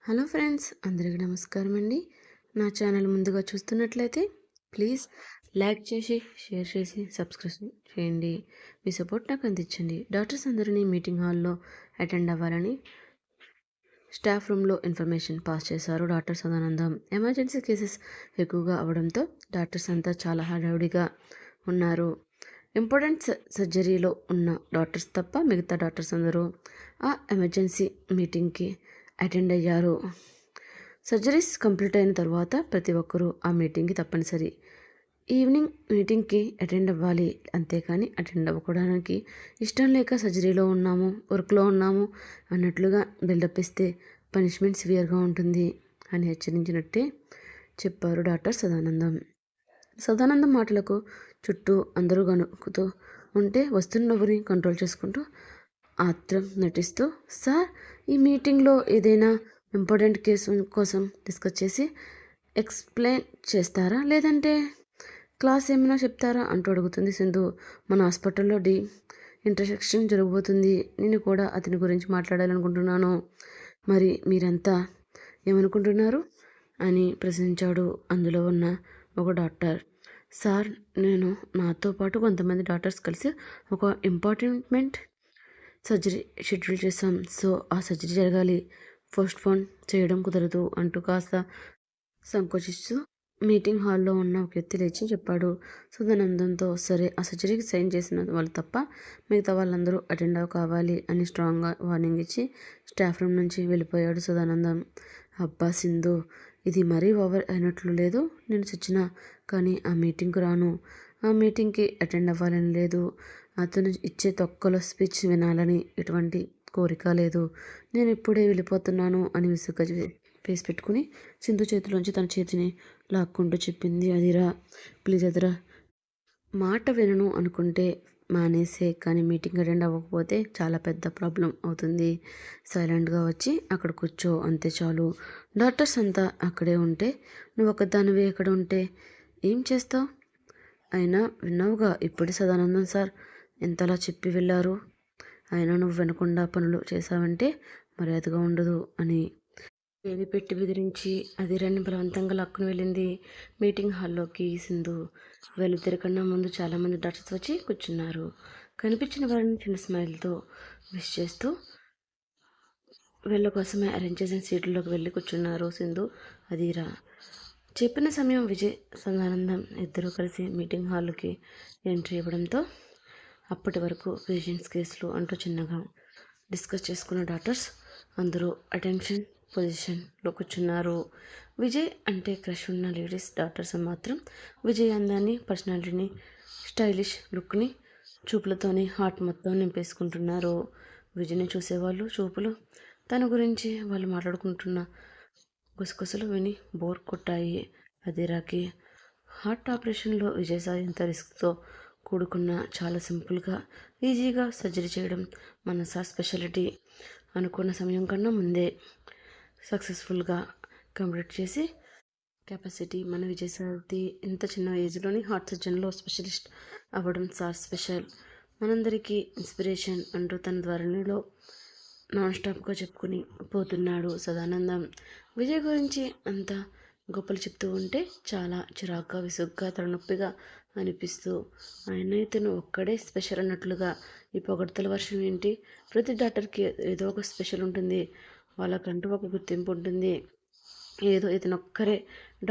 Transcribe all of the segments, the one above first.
Hello friends, అందరికీ నమస్కారం అండి. నా ఛానల్ ముందుగా చూస్తున్నట్లయితే ప్లీజ్ లైక్ చేసి, షేర్ చేసి, సబ్స్క్రైబ్ చేయండి. మీ సపోర్ట్ నాకు అందించండి. డాక్టర్స్ అందరినీ మీటింగ్ హాల్లో అటెండ్ అవ్వాలని స్టాఫ్ రూమ్లో ఇన్ఫర్మేషన్ పాస్ చేశారు డాక్టర్ సదానందం. ఎమర్జెన్సీ కేసెస్ ఎక్కువగా అవడంతో డాక్టర్స్ అంతా చాలా హడావుడిగా ఉన్నారు. ఇంపార్టెంట్ సర్జరీలో ఉన్న డాక్టర్స్ తప్ప మిగతా డాక్టర్స్ అందరూ ఆ ఎమర్జెన్సీ మీటింగ్కి అటెండ్ అయ్యారు. సర్జరీస్ కంప్లీట్ అయిన తర్వాత ప్రతి ఒక్కరూ ఆ మీటింగ్కి తప్పనిసరి. ఈవినింగ్ మీటింగ్కి అటెండ్ అవ్వాలి, అంతేకాని అటెండ్ అవ్వడానికి ఇష్టం లేక సర్జరీలో ఉన్నాము, వర్క్లో ఉన్నాము అన్నట్లుగా బిల్డప్ ఇస్తే పనిష్మెంట్ సివియర్గా ఉంటుంది అని హెచ్చరించినట్టే చెప్పారు డాక్టర్ సదానందం. సదానందం మాటలకు చుట్టూ అందరూ గనుకుతూ ఉంటే వస్తున్న నవ్వుని కంట్రోల్ చేసుకుంటూ ఆత్రం నటిస్తూ, సార్, ఈ మీటింగ్లో ఏదైనా ఇంపార్టెంట్ కేసు కోసం డిస్కస్ చేసి ఎక్స్ప్లెయిన్ చేస్తారా, లేదంటే క్లాస్ ఏమైనా చెప్తారా అంటూ అడుగుతుంది సింధు. మన హాస్పిటల్లో ఇంటర్సెక్షన్ జరగబోతుంది, నేను కూడా అతని గురించి మాట్లాడాలనుకుంటున్నాను, మరి మీరంతా ఏమనుకుంటున్నారు అని ప్రశ్నించాడు అందులో ఉన్న ఒక డాక్టర్. సార్, నేను నాతో పాటు కొంతమంది డాక్టర్స్ కలిసి ఒక ఇంపార్టెంట్ సర్జరీ షెడ్యూల్ చేశాం. సో ఆ సర్జరీ జరగాలి, పోస్ట్పోన్ చేయడం కుదరదు అంటూ కాస్త సంకోచిస్తూ మీటింగ్ హాల్లో ఉన్న ఒక వ్యక్తి లేచి చెప్పాడు. సదానందంతో, సరే, ఆ సర్జరీకి సైన్ చేసిన వాళ్ళు తప్ప మిగతా వాళ్ళందరూ అటెండ్ కావాలి అని స్ట్రాంగ్గా వార్నింగ్ ఇచ్చి స్టాఫ్ రూమ్ నుంచి వెళ్ళిపోయాడు సదానందం. అబ్బా సింధు, ఇది మరీ ఓవర్ అయినట్లు లేదు? నేను చచ్చినా కానీ ఆ మీటింగ్కు రాను. ఆ మీటింగ్కి అటెండ్ అవ్వాలని లేదు, అతను ఇచ్చే తొక్కలో స్పీచ్ వినాలని ఎటువంటి కోరిక లేదు. నేను ఇప్పుడే వెళ్ళిపోతున్నాను అని విసుగ్గా ఫేస్ పెట్టుకుని సింధు చేతిలోంచి తన చేతిని లాక్కుంటూ చెప్పింది. అదిరా, ప్లీజ్ అదిరా, మాట వినను అనుకుంటే మానేసే, కానీ మీటింగ్ అటెండ్ అవ్వకపోతే చాలా పెద్ద ప్రాబ్లం అవుతుంది. సైలెంట్గా వచ్చి అక్కడ కూర్చో, అంతే చాలు. డాక్టర్స్ అంతా అక్కడే ఉంటే నువ్వు ఒకదానివే ఎక్కడ ఉంటే ఏం చేస్తావు? అయినా విన్నావుగా ఇప్పుడే సదానందం సార్ ఎంతలా చెప్పి వెళ్ళారు. అయినా నువ్వు వినకుండా పనులు చేశావంటే మర్యాదగా ఉండదు అని వేలు పెట్టి బెదిరించి అదిరాన్ని బలవంతంగా లాక్కుని వెళ్ళింది మీటింగ్ హాల్లోకి సింధు. వెలుతిరకన్నా ముందు చాలామంది డాక్టర్స్ వచ్చి కూర్చున్నారు. కనిపించిన వారిని చిన్న స్మైల్తో విష్ చేస్తూ వీళ్ళ కోసమే అరేంజ్ చేసిన సీట్లలోకి వెళ్ళి కూర్చున్నారు సింధు, అదిరా. చెప్పిన సమయం విజయ్ సదానందం ఇద్దరూ కలిసి మీటింగ్ హాల్కి ఎంట్రీ ఇవ్వడంతో అప్పటి వరకు పేషెంట్స్ కేసులు అంటూ చిన్నగా డిస్కస్ చేసుకున్న డాక్టర్స్ అందరూ అటెన్షన్ పొజిషన్లో కూర్చున్నారు. విజయ్ అంటే క్రష్ ఉన్న లేడీస్ డాక్టర్స్ మాత్రం విజయ్ అందాన్ని, పర్సనాలిటీని, స్టైలిష్ లుక్ని చూపులతోని హార్ట్ మొత్తం నింపేసుకుంటున్నారు. విజయ్ని చూసేవాళ్ళు చూపులు తన గురించి వాళ్ళు మాట్లాడుకుంటున్న గుసగుసలు విని బోర్ కొట్టాయి అదిరాకి. హార్ట్ ఆపరేషన్లో విజయసాయి ఎంత రిస్క్తో కూడుకున్న చాలా సింపుల్గా, ఈజీగా సర్జరీ చేయడం మన సార్ స్పెషాలిటీ. అనుకున్న సమయం కన్నా ముందే సక్సెస్ఫుల్గా కంప్లీట్ చేసి కెపాసిటీ మన విజయసాయి. ఇంత చిన్న ఏజ్లోని హార్ట్ సర్జన్లో స్పెషలిస్ట్ అవ్వడం సార్ స్పెషల్, మనందరికీ ఇన్స్పిరేషన్ అంటూ తన ధోరణిలో నాన్ స్టాప్గా చెప్పుకుని పోతున్నాడు సదానందం. విజయ్ గురించి అంత గొప్పలు చెప్తూ ఉంటే చాలా చిరాగ్గా, విసుగ్గా, తలనొప్పిగా అనిపిస్తూ, ఆయన ఇతను ఒక్కడే స్పెషల్ అన్నట్లుగా ఈ పొగడ్తల వర్షం ఏంటి? ప్రతి డాక్టర్కి ఏదో ఒక స్పెషల్ ఉంటుంది, వాళ్ళకంటూ ఒక గుర్తింపు ఉంటుంది. ఏదో ఇతను ఒక్కరే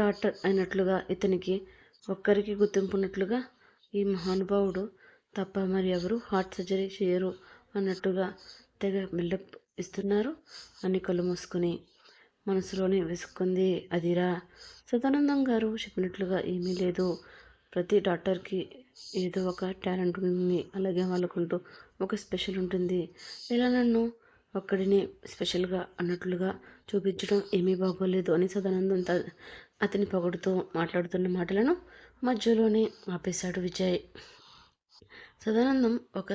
డాక్టర్ అయినట్లుగా, ఇతనికి ఒక్కరికి గుర్తింపు ఉన్నట్లుగా ఈ మహానుభావుడు తప్ప మరి ఎవరు హార్ట్ సర్జరీ చేయరు అన్నట్టుగా తెగ బిల్డప్ ఇస్తున్నారు అని కళ్ళు మూసుకొని మనసులోనే విసుక్కుంది అదిరా. సదానందం గారు చెప్పినట్లుగా ఏమీ లేదు, ప్రతి డాక్టర్కి ఏదో ఒక టాలెంట్ ఉంటుంది, అలాగే వాళ్ళకుంటూ ఒక స్పెషల్ ఉంటుంది. ఇలా నన్ను ఒక్కడిని స్పెషల్గా అన్నట్లుగా చూపించడం ఏమీ బాగోలేదు అని సదానందం అతని పొగడుతూ మాట్లాడుతున్న మాటలను మధ్యలోనే ఆపేశాడు విజయ్. సదానందం ఒక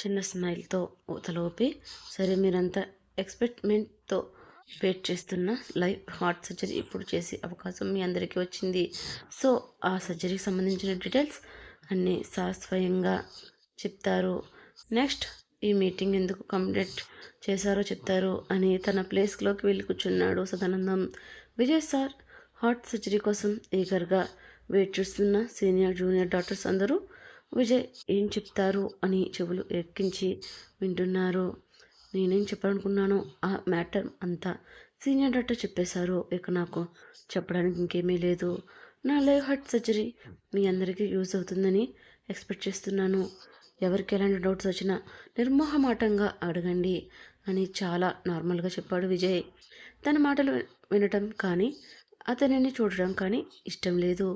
చిన్న స్మైల్తో తల ఊపి, సరే, మీరంతా ఎక్స్పెక్ట్మెంట్తో వెయిట్ చేస్తున్న లైవ్ హార్ట్ సర్జరీ ఇప్పుడు చేసే అవకాశం మీ అందరికీ వచ్చింది. సో ఆ సర్జరీకి సంబంధించిన డీటెయిల్స్ అన్నీ సార్ స్వయంగా చెప్తారు. నెక్స్ట్ ఈ మీటింగ్ ఎందుకు కంప్లీట్ చేశారో చెప్తారు అని తన ప్లేస్లోకి వెళ్ళి కూర్చున్నాడు Sadanandam. Vijay sir heart surgery కోసం ఈగర్గా వెయిట్ చేస్తున్న సీనియర్ జూనియర్ డాక్టర్స్ అందరూ విజయ్ ఏం చెప్తారు అని చెవులు ఎక్కించి వింటున్నారు. నేనేం చెప్పాలనుకున్నాను ఆ మ్యాటర్ అంతా సీనియర్ డాక్టర్ చెప్పేశారు. ఇక నాకు చెప్పడానికి ఇంకేమీ లేదు. నా లైవ్ హార్ట్ సర్జరీ మీ అందరికీ యూజ్ అవుతుందని ఎక్స్పెక్ట్ చేస్తున్నాను. ఎవరికి ఎలాంటి డౌట్స్ వచ్చినా నిర్మోహమాటంగా అడగండి అని చాలా నార్మల్గా చెప్పాడు విజయ్. తన మాటలు వినటం కానీ అతనిని చూడడం కానీ ఇష్టం లేదు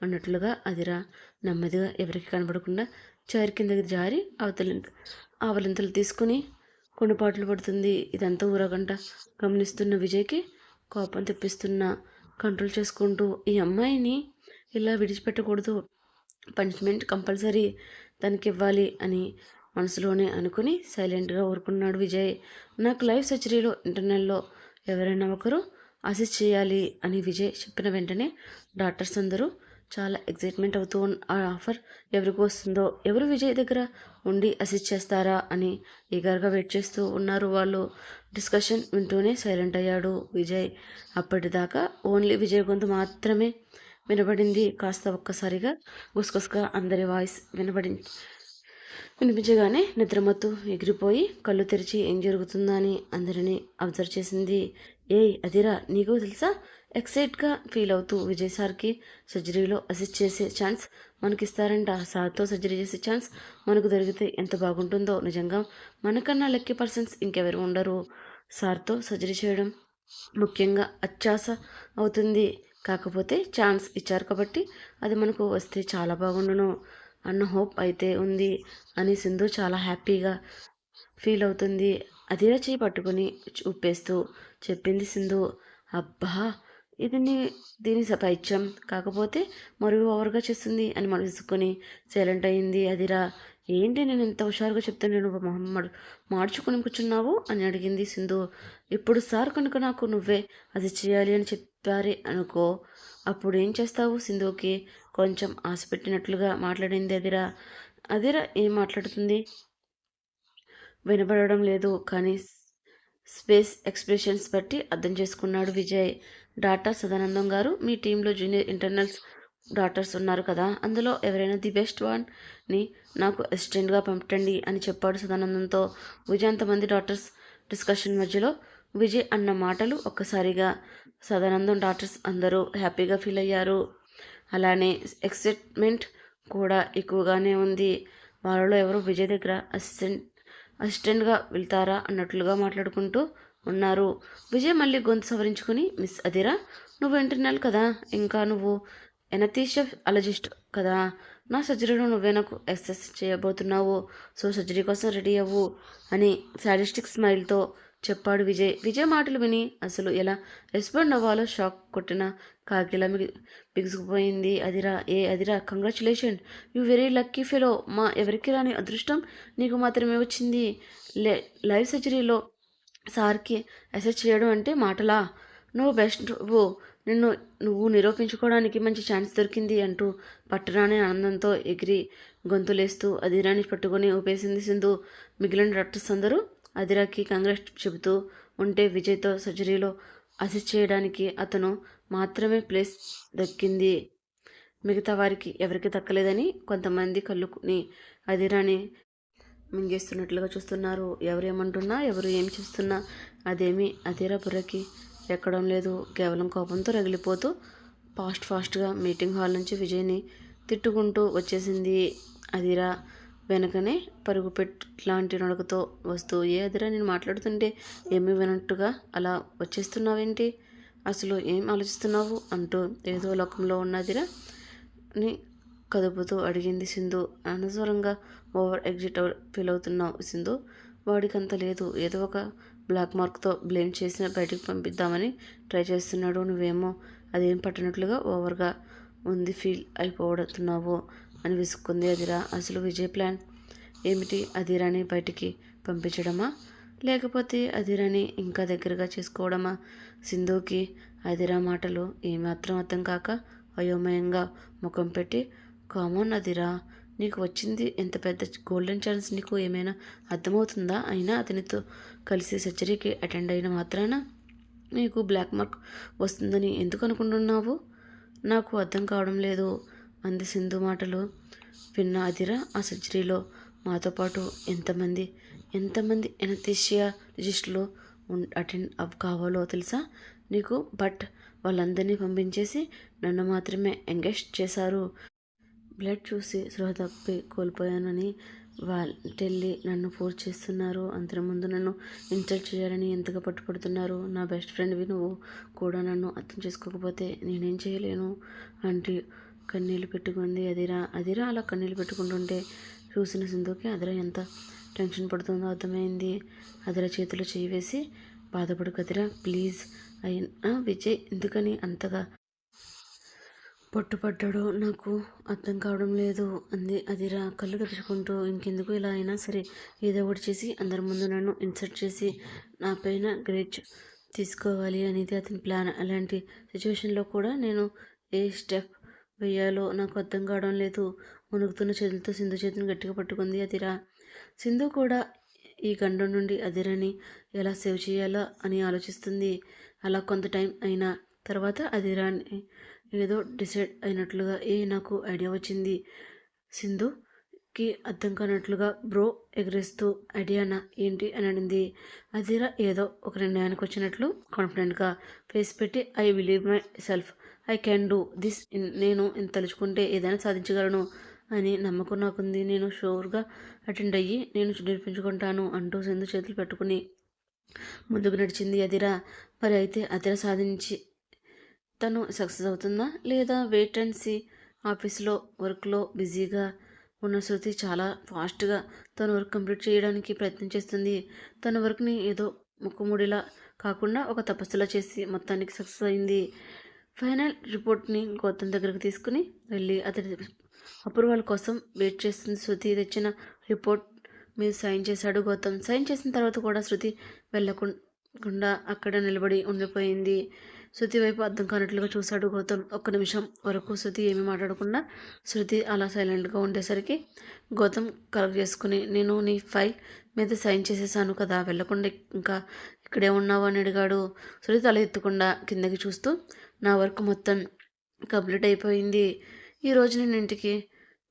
అన్నట్లుగా అదిరా నెమ్మదిగా ఎవరికి కనబడకుండా చైర్ కిందకి జారి ఆవలింతలు తీసుకుని కొనుపాట్లు పడుతుంది. ఇదంతా ఊరగంట గమనిస్తున్న విజయ్కి కోపం తెప్పిస్తున్నా కంట్రోల్ చేసుకుంటూ ఈ అమ్మాయిని ఇలా విడిచిపెట్టకూడదు, పనిష్మెంట్ కంపల్సరీ తనకి ఇవ్వాలి అని మనసులోనే అనుకుని సైలెంట్గా ఊరుకున్నాడు విజయ్. నాకు లైవ్ సర్జరీలో ఇంటర్నెల్లో ఎవరైనా ఒకరు అసిస్ట్ చేయాలి అని విజయ్ చెప్పిన వెంటనే డాక్టర్స్ అందరూ చాలా ఎక్సైట్మెంట్ అవుతూ ఆ ఆఫర్ ఎవరికి వస్తుందో, ఎవరు విజయ్ దగ్గర ఉండి అసిస్ట్ చేస్తారా అని ఈగర్గా వెయిట్ చేస్తూ ఉన్నారు. వాళ్ళు డిస్కషన్ వింటూనే సైలెంట్ అయ్యాడు విజయ్. అప్పటిదాకా ఓన్లీ విజయ్ గొంతు మాత్రమే వినబడింది. కాస్త ఒక్కసారిగా గుసగుసగా అందరి వాయిస్ వినిపించగానే నిద్రమత్తు ఎగిరిపోయి కళ్ళు తెరిచి ఏం జరుగుతుందా అని అందరినీ అబ్జర్వ్ చేసింది. ఏయ్ అదిరా, నీకు తెలుసా? ఎక్సైట్గా ఫీల్ అవుతూ విజయ్ సార్కి సర్జరీలో అసిస్ట్ చేసే ఛాన్స్ మనకిస్తారంట. సార్తో సర్జరీ చేసే ఛాన్స్ మనకు దొరికితే ఎంత బాగుంటుందో. నిజంగా మనకన్నా లక్కీ పర్సన్స్ ఇంకెవరు ఉండరు. సార్తో సర్జరీ చేయడం ముఖ్యంగా అత్యాశ అవుతుంది. కాకపోతే ఛాన్స్ ఇచ్చారు కాబట్టి అది మనకు వస్తే చాలా బాగుండును అన్న హోప్ అయితే ఉంది అని సింధు చాలా హ్యాపీగా ఫీల్ అవుతుంది. అదిరా చేయి పట్టుకుని చూపేస్తూ చెప్పింది సింధు. అబ్బా, ఇది దీని పైత్యం కాకపోతే మరుగు ఓవర్గా చేస్తుంది అని మనసుకొని సైలెంట్ అయింది. అదిరా, ఏంటి నేను ఎంత హుషారుగా చెప్తాను, నువ్వు మొహమ్మడు మార్చుకుని కూర్చున్నావు అని అడిగింది సింధు. ఇప్పుడు సార్ కనుక నాకు నువ్వే అది చేయాలి అని చెప్పారే అనుకో, అప్పుడు ఏం చేస్తావు? సింధుకి కొంచెం ఆశ పెట్టినట్లుగా మాట్లాడింది అదిరా. అదిరా ఏం మాట్లాడుతుంది వినబడడం లేదు, కానీ స్పేస్ ఎక్స్ప్రెషన్స్ బట్టి అర్థం చేసుకున్నాడు విజయ్. డాక్టర్ సదానందం గారు, మీ టీంలో జూనియర్ ఇంటర్నల్స్ డాక్టర్స్ ఉన్నారు కదా, అందులో ఎవరైనా ది బెస్ట్ వన్ని నాకు అసిస్టెంట్గా పంపండి అని చెప్పాడు సదానందంతో. విజయ్ అంతమంది డాక్టర్స్ డిస్కషన్ మధ్యలో విజయ్ అన్న మాటలు ఒక్కసారిగా సదానందం డాక్టర్స్ అందరూ హ్యాపీగా ఫీల్ అయ్యారు. అలానే ఎక్సైట్మెంట్ కూడా ఎక్కువగానే ఉంది. వాళ్ళలో ఎవరు విజయ్ దగ్గర అసిస్టెంట్గా వెళ్తారా అన్నట్లుగా మాట్లాడుకుంటూ ఉన్నారు. విజయ్ మళ్ళీ గొంతు సవరించుకుని, మిస్ అదిరా, నువ్వు ఇంటర్నల్ కదా, ఇంకా నువ్వు ఎనస్థీషియాలజిస్ట్ కదా, నా సర్జరీలో నువ్వే నాకు ఎక్సెస్ చేయబోతున్నావు, సో సర్జరీ కోసం రెడీ అవ్వు అని సాడిస్టిక్ స్మైల్తో చెప్పాడు విజయ్. విజయ్ మాటలు విని అసలు ఎలా రెస్పాండ్ అవ్వాలో షాక్ కొట్టిన కాకిలా బిగుసుకుపోయింది అదిరా. అదిరా, congratulation, you very lucky fellow. మా ఎవరికి రాని అదృష్టం నీకు మాత్రమే వచ్చింది. లైవ్ సర్జరీలో సార్కి అసెస్ చేయడం అంటే మాటలా? నువ్వు బెస్ట్, నువ్వు నిరూపించుకోవడానికి మంచి ఛాన్స్ దొరికింది అంటూ పట్టరాని ఆనందంతో ఎగిరి గొంతులేస్తూ అదిరాని పట్టుకొని ఊపేసింది సింధు. మిగిలిన డాక్టర్స్ అందరూ అదిరాకి కంగ్రాట్ చెబుతూ ఉంటే విజయ్తో సర్జరీలో అసిస్ట్ చేయడానికి అతను మాత్రమే ప్లేస్ దక్కింది. మిగతా వారికి ఎవరికి దక్కలేదని కొంతమంది కళ్ళుని అదిరాని మింగేస్తున్నట్లుగా చూస్తున్నారు. ఎవరేమంటున్నా, ఎవరు ఏం చేస్తున్నా అదేమీ అదిరా బుర్రకి ఎక్కడం లేదు. కేవలం కోపంతో రగిలిపోతూ ఫాస్ట్గా మీటింగ్ హాల్ నుంచి విజయ్ని తిట్టుకుంటూ వచ్చేసింది. అదిరా వెనకనే పరుగుపెట్లాంటి నడకతో వస్తూ, అదిరా, నేను మాట్లాడుతుంటే ఏమీ వినట్టుగా అలా వచ్చేస్తున్నావేంటి, అసలు ఏం ఆలోచిస్తున్నావు అంటూ ఏదో లోకంలో ఉన్నదిరా ని కదుపుతూ అడిగింది సింధు. అనవసరంగా ఓవర్ ఎగ్జిట్ ఫీల్ అవుతున్నావు సింధు, వాడికంత లేదు, ఏదో ఒక బ్లాక్ మార్క్తో బ్లేమ్ చేసి బయటకు పంపిద్దామని ట్రై చేస్తున్నాడు, నువ్వేమో అదేం పట్టినట్లుగా ఓవర్గా ఉంది ఫీల్ అయిపోతున్నావు అని విసుక్కుంది అదిరా. అసలు విజయ్ ప్లాన్ ఏమిటి? అదిరాని బయటికి పంపించడమా, లేకపోతే అదిరాని ఇంకా దగ్గరగా చేసుకోవడమా? సింధుకి అదిరా మాటలు ఏమాత్రం అర్థం కాక అయోమయంగా ముఖం పెట్టి, కామన్ అదిరా, నీకు వచ్చింది ఎంత పెద్ద గోల్డెన్ ఛాన్స్, నీకు ఏమైనా అర్థమవుతుందా? అయినా అతనితో కలిసి సర్జరీకి అటెండ్ అయిన మాత్రాన నీకు బ్లాక్ మార్క్ వస్తుందని ఎందుకు అనుకుంటున్నావు? నాకు అర్థం కావడం లేదు అంది సింధు మాటలు విన్న అదిరా. ఆ సర్జరీలో మాతో పాటు ఎంతమంది ఎంతమంది ఎనస్థీషియాలజిస్టులు అటెండ్ కావాలో తెలుసా నీకు? బట్ వాళ్ళందరినీ పంపించేసి నన్ను మాత్రమే ఎంగేజ్ చేశారు. బ్లడ్ చూసి స్పృహ తప్పి కోల్పోయానని వాళ్ళెళ్ళి నన్ను ఫోర్స్ చేస్తున్నారు. అందరి ముందు నన్ను ఇన్సల్ట్ చేయాలని ఎంతగా పట్టుపడుతున్నారు. నా బెస్ట్ ఫ్రెండ్వి నువ్వు కూడా నన్ను అర్థం చేసుకోకపోతే నేనేం చేయలేను అంటే కన్నీళ్ళు పెట్టుకుంది అదిరా. అదిరా అలా కన్నీళ్ళు పెట్టుకుంటుంటే చూసిన సింధుకి అదిరా ఎంత టెన్షన్ పడుతుందో అర్థమైంది. అదిరా చేతిలో చేయి వేసి బాధపడు కదిరా ప్లీజ్. అయినా విజయ్ ఎందుకని అంతగా పట్టుపడ్డాడో నాకు అర్థం కావడం లేదు అంది అదిరా కళ్ళు తుడుచుకుంటూ. ఇంకెందుకు ఇలా అయినా సరే ఏదో ఒకటి చేసి అందరి ముందు నన్ను ఇన్సర్ట్ చేసి నా పైన గ్రేజ్ తీసుకోవాలి అనేది అతని ప్లాన్. అలాంటి సిచ్యువేషన్లో కూడా నేను ఏ స్టెప్ వేయాలో నాకు అర్థం కావడం లేదు. మునుగుతున్న చేతులతో సింధు చేతిని గట్టిగా పట్టుకుంది అదిరా. సింధు కూడా ఈ గండం నుండి అదిరాని ఎలా సేవ్ చేయాలా అని ఆలోచిస్తుంది. అలా కొంత టైం అయిన తర్వాత అదిరాని ఏదో డిసైడ్ అయినట్లుగా నాకు ఐడియా వచ్చింది. సింధుకి అర్థం కానట్లుగా బ్రో ఎగరేస్తూ ఐడియానా ఏంటి అని అడిగింది. అదిరా ఏదో ఒక నిర్ణయానికి వచ్చినట్లు కాన్ఫిడెంట్గా ఫేస్ పెట్టి I believe my self, I can do this, నేను ఇంత తలుచుకుంటే ఏదైనా సాధించగలను అని నమ్మకం నాకుంది. నేను షూర్గా అటెండ్ అయ్యి నేను నిరూపించుకుంటాను అంటూ సింధు చేతులు పెట్టుకుని ముందుకు నడిచింది అదిరా. మరి అయితే అదిరా సాధించి తను సక్సెస్ అవుతుందా లేదా వెయిట్ అండ్ సీ. ఆఫీస్లో వర్క్లో బిజీగా ఉన్న శృతి చాలా ఫాస్ట్గా తన వర్క్ కంప్లీట్ చేయడానికి ప్రయత్నం చేస్తుంది. తన వర్క్ని ఏదో ముక్కుముడిలా కాకుండా ఒక తపస్సులా చేసి మొత్తానికి సక్సెస్ అయింది. ఫైనల్ రిపోర్ట్ని గౌతమ్ దగ్గరకు తీసుకుని వెళ్ళి అతడి అప్రూవల్ కోసం వెయిట్ చేస్తుంది శృతి. తెచ్చిన రిపోర్ట్ మీద సైన్ చేశాడు గౌతమ్. సైన్ చేసిన తర్వాత కూడా శృతి వెళ్ళకుండా అక్కడ నిలబడి ఉండిపోయింది. శృతి వైపు అర్థం కానట్లుగా చూశాడు గౌతమ్. ఒక్క నిమిషం వరకు శృతి ఏమీ మాట్లాడకుండా శృతి అలా సైలెంట్గా ఉండేసరికి గౌతమ్ కలెక్ట్ చేసుకుని నేను నీ ఫైల్ మీద సైన్ చేసేసాను కదా, వెళ్ళకుండా ఇంకా ఇక్కడే ఉన్నావు అని అడిగాడు. శృతి తల ఎత్తకుండా కిందకి చూస్తూ నా వర్క్ మొత్తం కంప్లీట్ అయిపోయింది, ఈరోజు నేను ఇంటికి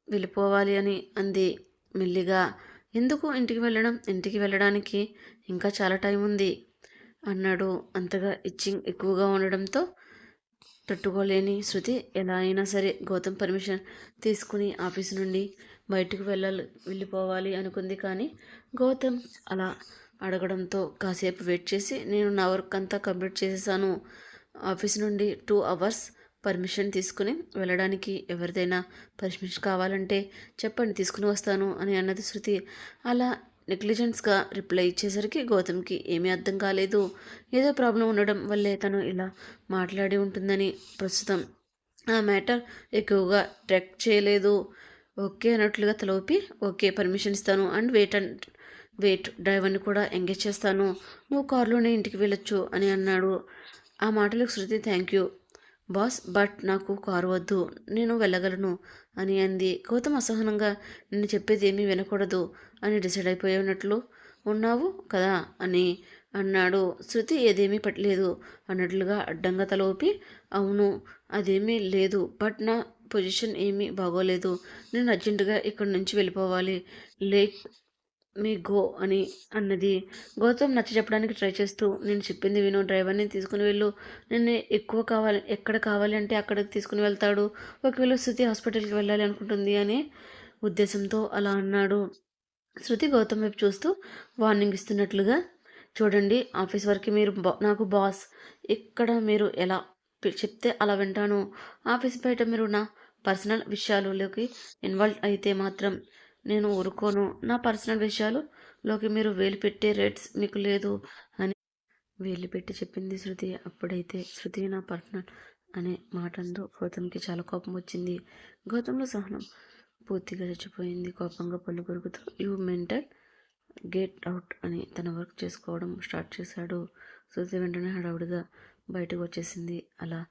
వెళ్ళిపోవాలి అని అంది మెల్లిగా. ఎందుకు ఇంటికి వెళ్ళడం? ఇంటికి వెళ్ళడానికి ఇంకా చాలా టైం ఉంది అన్నాడు. అంతగా ఇచ్చింగ్ ఎక్కువగా ఉండడంతో తట్టుకోలేని శృతి ఎలా అయినా సరే గౌతమ్ పర్మిషన్ తీసుకుని ఆఫీస్ నుండి బయటకు వెళ్ళిపోవాలి అనుకుంది. కానీ గౌతమ్ అలా అడగడంతో కాసేపు వెయిట్ చేసి నేను నా వర్క్ అంతా కంప్లీట్ చేసేసాను, ఆఫీస్ నుండి 2 అవర్స్ పర్మిషన్ తీసుకుని వెళ్ళడానికి, ఎవరిదైనా పర్మిషన్ కావాలంటే చెప్పండి తీసుకుని వస్తాను అని అన్నది శృతి. అలా నెగ్లిజెన్స్గా రిప్లై ఇచ్చేసరికి గౌతమ్కి ఏమీ అర్థం కాలేదు. ఏదో ప్రాబ్లం ఉండడం వల్లే తను ఇలా మాట్లాడి ఉంటుందని. ప్రస్తుతం ఆ మ్యాటర్ ఎక్కువగా ట్రాక్ చేయలేదు. ఓకే అన్నట్లుగా తల ఊపి ఓకే పర్మిషన్ ఇస్తాను అండ్ వెయిట్ డ్రైవర్ని కూడా ఎంగేజ్ చేస్తాను, నువ్వు కారులోనే ఇంటికి వెళ్ళొచ్చు అని అన్నాడు. ఆ మాటలకు శృతి థ్యాంక్ యూ బాస్ బట్ నాకు కారు వద్దు, నేను వెళ్ళగలను అని అంది. గౌతమ్ అసహనంగా నేను చెప్పేది ఏమీ వినకూడదు అని డిసైడ్ అయిపోయినట్లు ఉన్నావు కదా అని అన్నాడు. శృతి ఏదేమీ పట్టలేదు అన్నట్లుగా అడ్డంగా తల ఊపి అవును అదేమీ లేదు బట్ నా పొజిషన్ ఏమీ బాగోలేదు, నేను అర్జెంటుగా ఇక్కడి నుంచి వెళ్ళిపోవాలి, లేట్ మీ గో అని అన్నది. గౌతమ్ నచ్చ చెప్పడానికి ట్రై చేస్తూ నేను చెప్పింది విను, డ్రైవర్ని తీసుకుని వెళ్ళు, నేను ఎక్కడ కావాలి అంటే అక్కడికి తీసుకుని వెళ్తాడు, ఒకవేళ శృతి హాస్పిటల్కి వెళ్ళాలి అనుకుంటుంది అనే ఉద్దేశంతో అలా అన్నాడు. శృతి గౌతమ్ వైపు చూస్తూ వార్నింగ్ ఇస్తున్నట్లుగా చూడండి, ఆఫీస్ వరకు మీరు నాకు బాస్, ఇక్కడ మీరు ఎలా చెప్తే అలా వింటాను, ఆఫీస్ బయట మీరు నా పర్సనల్ విషయాలలోకి ఇన్వాల్వ్ అయితే మాత్రం నేను ఊరుకోను, నా పర్సనల్ విషయాలలోకి మీరు వేలు పెట్టే రైట్స్ మీకు లేదు అని వేలు పెట్టి చెప్పింది శృతి. అప్పుడైతే శృతి నా పర్సనల్ అనే మాటంతో గౌతమ్కి చాలా కోపం వచ్చింది. గౌతంలో సహనం పూర్తిగా చచ్చిపోయింది. కోపంగా పళ్ళు కొరుకుతూ యూ మెంటల్ గెట్ అవుట్ అని తన వర్క్ చేసుకోవడం స్టార్ట్ చేశాడు. శృతి వెంటనే హడావుడిగా బయటకు వచ్చేసింది. అలా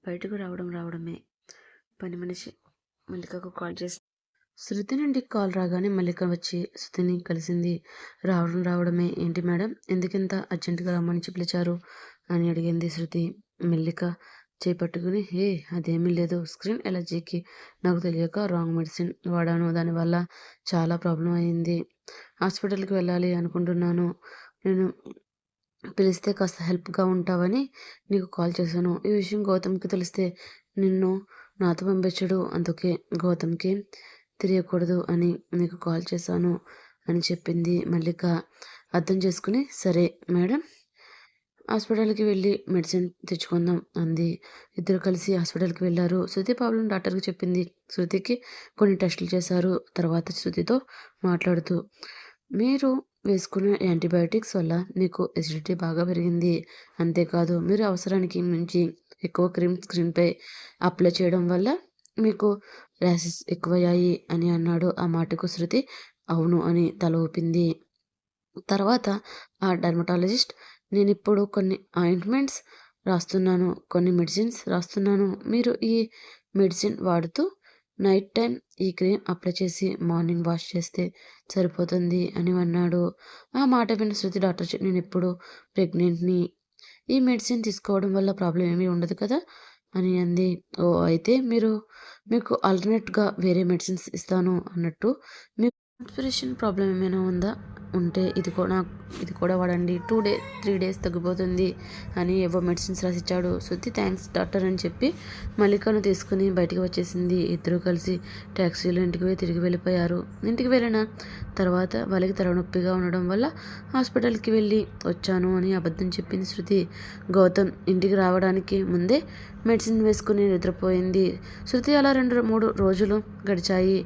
బయటకు రావడమే పని మనిషి మల్లికకు కాల్ చేసి శృతి నుండి కాల్ రాగానే మల్లిక వచ్చి శృతిని కలిసింది. రావడమే ఏంటి మేడం, ఎందుకింత అర్జెంటుగా రమ్మని పిలిచారు అని అడిగింది శృతి. మల్లిక చేపట్టుకుని, అదేమీ లేదు, స్క్రీన్ ఎలర్జీకి నాకు తెలియక రాంగ్ మెడిసిన్ వాడాను, దానివల్ల చాలా ప్రాబ్లం అయింది. హాస్పిటల్కి వెళ్ళాలి అనుకుంటున్నాను. నేను పిలిస్తే కాస్త హెల్ప్గా ఉంటావని నీకు కాల్ చేశాను. ఈ విషయం గౌతమ్కి తెలిస్తే నిన్ను నాతో పంపించడు, అందుకే గౌతమ్కి తెలియకూడదు అని నీకు కాల్ చేశాను అని చెప్పింది మల్లిక. అర్థం చేసుకుని, సరే మేడం, హాస్పిటల్కి వెళ్ళి మెడిసిన్ తెచ్చుకుందాం అంది. ఇద్దరు కలిసి హాస్పిటల్కి వెళ్ళారు. శృతి ప్రాబ్లం డాక్టర్కి చెప్పింది. శృతికి కొన్ని టెస్టులు చేశారు. తర్వాత శృతితో మాట్లాడుతూ, మీరు వేసుకున్న యాంటీబయాటిక్స్ వల్ల మీకు ఎసిడిటీ బాగా పెరిగింది. అంతేకాదు, మీరు అవసరానికి మించి ఎక్కువ క్రీమ్ స్క్రీన్పై అప్లై చేయడం వల్ల మీకు ర్యాషెస్ ఎక్కువయ్యాయి అని అన్నాడు. ఆ మాటకు శృతి అవును అని తల ఊపింది. తర్వాత ఆ డెర్మటాలజిస్ట్, నేనిప్పుడు కొన్ని ఆయింట్మెంట్స్ రాస్తున్నాను, కొన్ని మెడిసిన్స్ రాస్తున్నాను. మీరు ఈ మెడిసిన్ వాడుతూ నైట్ టైం ఈ క్రీమ్ అప్లై చేసి మార్నింగ్ వాష్ చేస్తే సరిపోతుంది అని అన్నాడు. ఆ మాట విన్న శృతి డాక్టర్, నేను ఎప్పుడు ప్రెగ్నెంట్ని, ఈ మెడిసిన్ తీసుకోవడం వల్ల ప్రాబ్లం ఏమీ ఉండదు కదా అని అంది. ఓ, అయితే మీకు ఆల్టర్నేట్గా వేరే మెడిసిన్స్ ఇస్తాను అన్నట్టు, మీకు కాన్స్పిరేషన్ ప్రాబ్లం ఏమైనా ఉందా, ఉంటే ఇది కూడా వాడండి, 3 డేస్ తగ్గిపోతుంది అని ఏవో మెడిసిన్స్ రాసిచ్చాడు. శృతి థ్యాంక్స్ డాక్టర్ అని చెప్పి మల్లికను తీసుకుని బయటికి వచ్చేసింది. ఇద్దరు కలిసి ట్యాక్సీలో ఇంటికి తిరిగి వెళ్ళిపోయారు. ఇంటికి వెళ్ళిన తర్వాత వాళ్ళకి తలనొప్పిగా ఉండడం వల్ల హాస్పిటల్కి వెళ్ళి వచ్చాను అని అబద్ధం చెప్పింది శృతి. గౌతమ్ ఇంటికి రావడానికి ముందే మెడిసిన్ వేసుకుని నిద్రపోయింది. శృతి అలా 2-3 రోజులు గడిచాయి.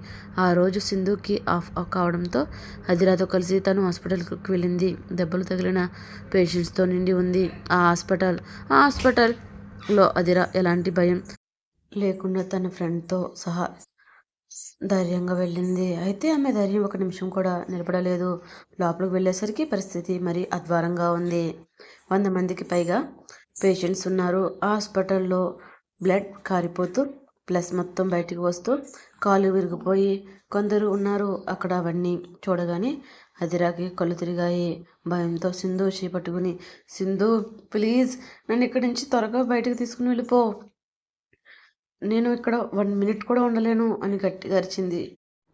ఆ రోజు సింధుకి ఆఫ్ కావడంతో హదిరాతో కలిసి తను హాస్పిటల్కి వెళ్ళింది. దెబ్బలు తగిలిన పేషెంట్స్తో నిండి ఉంది ఆ హాస్పిటల్లో హదిరా ఎలాంటి భయం లేకుండా తన ఫ్రెండ్తో సహా ధైర్యంగా వెళ్ళింది. అయితే ఆమె ధైర్యం 1 నిమిషం కూడా నిలబడలేదు. లోపలికి వెళ్ళేసరికి పరిస్థితి మరీ అధ్వారంగా ఉంది. 100 మందికి పైగా పేషెంట్స్ ఉన్నారు. ఆ హాస్పిటల్లో బ్లడ్ కారిపోతూ ప్లస్ మొత్తం బయటికి వస్తూ కాళ్ళు విరిగిపోయి కొందరు ఉన్నారు అక్కడ. అవన్నీ చూడగానే హదిరాకి కళ్ళు తిరిగాయి. భయంతో సింధు చేపట్టుకుని, సింధు ప్లీజ్ నన్ను ఇక్కడి నుంచి త్వరగా బయటకు తీసుకుని వెళ్ళిపో, నేను ఇక్కడ 1 మినిట్ కూడా ఉండలేను అని గట్టిగా అరిచింది.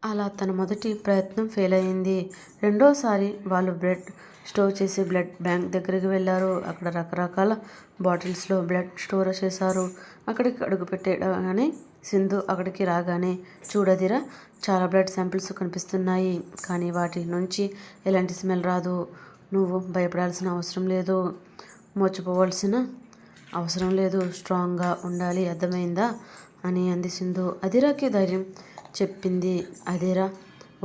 అలా తన మొదటి ప్రయత్నం ఫెయిల్ అయింది. రెండోసారి వాళ్ళు బ్లడ్ స్టోర్ చేసే బ్లడ్ బ్యాంక్ దగ్గరికి వెళ్ళారు. అక్కడ రకరకాల బాటిల్స్లో బ్లడ్ స్టోర్ చేశారు. అక్కడికి అడుగు పెట్టగానే సింధు అక్కడికి రాగానే, చూడదిరా, చాలా బ్లడ్ శాంపిల్స్ కనిపిస్తున్నాయి, కానీ వాటి నుంచి ఎలాంటి స్మెల్ రాదు. నువ్వు భయపడాల్సిన అవసరం లేదు, మోచిపోవాల్సిన అవసరం లేదు, స్ట్రాంగ్గా ఉండాలి, అర్థమైందా అని అంది సింధు. అదిరాకి ధైర్యం చెప్పింది. అదిరా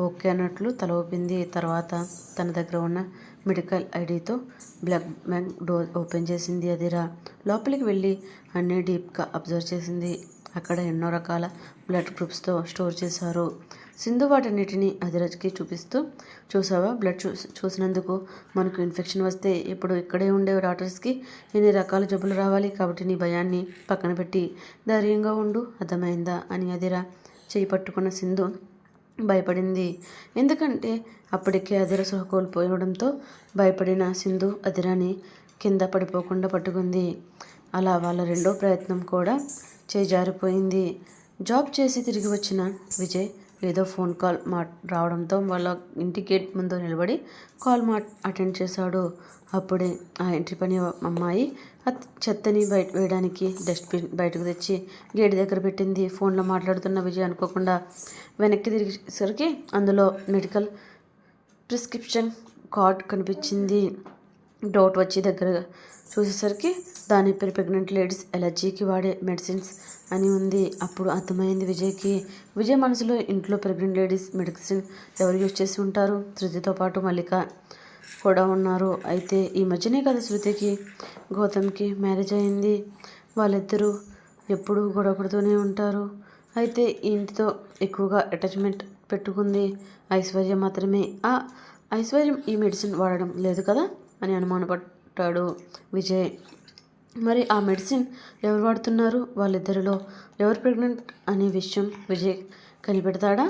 ఓకే అన్నట్లు తల ఊపింది. తర్వాత తన దగ్గర ఉన్న మెడికల్ ఐడితో బ్లడ్ బ్యాంక్ డోర్ ఓపెన్ చేసింది. అదిరా లోపలికి వెళ్ళి అన్నీ డీప్గా అబ్జర్వ్ చేసింది. అక్కడ ఎన్నో రకాల బ్లడ్ గ్రూప్స్తో స్టోర్ చేశారు. సింధు వాటన్నిటిని అదిరాజ్కి చూపిస్తూ, చూసావా, బ్లడ్ చూసినందుకు మనకు ఇన్ఫెక్షన్ వస్తే ఇప్పుడు ఇక్కడే ఉండే డాక్టర్స్కి ఎన్ని రకాల జబ్బులు రావాలి. కాబట్టి నీ భయాన్ని పక్కన పెట్టి ధైర్యంగా ఉండు, అర్థమైందా అని అదిరా చేయి పట్టుకున్న సింధు భయపడింది. ఎందుకంటే అప్పటికే అదిరా సహ కోల్పోవడంతో భయపడిన సింధు అదిరాని కింద పడిపోకుండా పట్టుకుంది. అలా వాళ్ళ రెండో ప్రయత్నం కూడా చేజారిపోయింది. జాబ్ చేసి తిరిగి వచ్చిన విజయ్ ఏదో ఫోన్ కాల్ రావడంతో వాళ్ళ ఇంటి గేట్ ముందు నిలబడి కాల్ అటెండ్ చేశాడు. అప్పుడే ఆ ఇంటి పని అమ్మాయి చెత్తని బయట వేయడానికి డస్ట్బిన్ బయటకు తెచ్చి గేట్ దగ్గర పెట్టింది. ఫోన్లో మాట్లాడుతున్న విజయ్ అనుకోకుండా వెనక్కి తిరిగేసరికి అందులో మెడికల్ ప్రిస్క్రిప్షన్ కార్డ్ కనిపించింది. డౌట్ వచ్చి దగ్గర చూసేసరికి దాని పేరు ప్రెగ్నెంట్ లేడీస్ ఎలర్జీకి వాడే మెడిసిన్స్ అని ఉంది. అప్పుడు అర్థమైంది విజయ్కి. విజయ్ మనసులో, ఇంట్లో ప్రెగ్నెంట్ లేడీస్ మెడిసిన్ ఎవరు యూజ్ చేసి ఉంటారు? శృతితో పాటు మల్లిక కూడా ఉన్నారు. అయితే ఈ మధ్యనే కదా శృతికి గౌతమ్కి మ్యారేజ్ అయింది. వాళ్ళిద్దరూ ఎప్పుడూ గొడవపడుతూనే ఉంటారు. అయితే ఈ ఇంటితో ఎక్కువగా అటాచ్మెంట్ పెట్టుకుంది ఐశ్వర్య మాత్రమే. ఆ ఐశ్వర్యం ఈ మెడిసిన్ వాడడం లేదు కదా అని అనుమానపడ్డాడు విజయ్. మరి ఆ మెడిసిన్ ఎవరు వాడుతున్నారు? వాళ్ళిద్దరిలో ఎవరు ప్రెగ్నెంట్ అనే విషయం విజయ్ కనిపెడతాడా?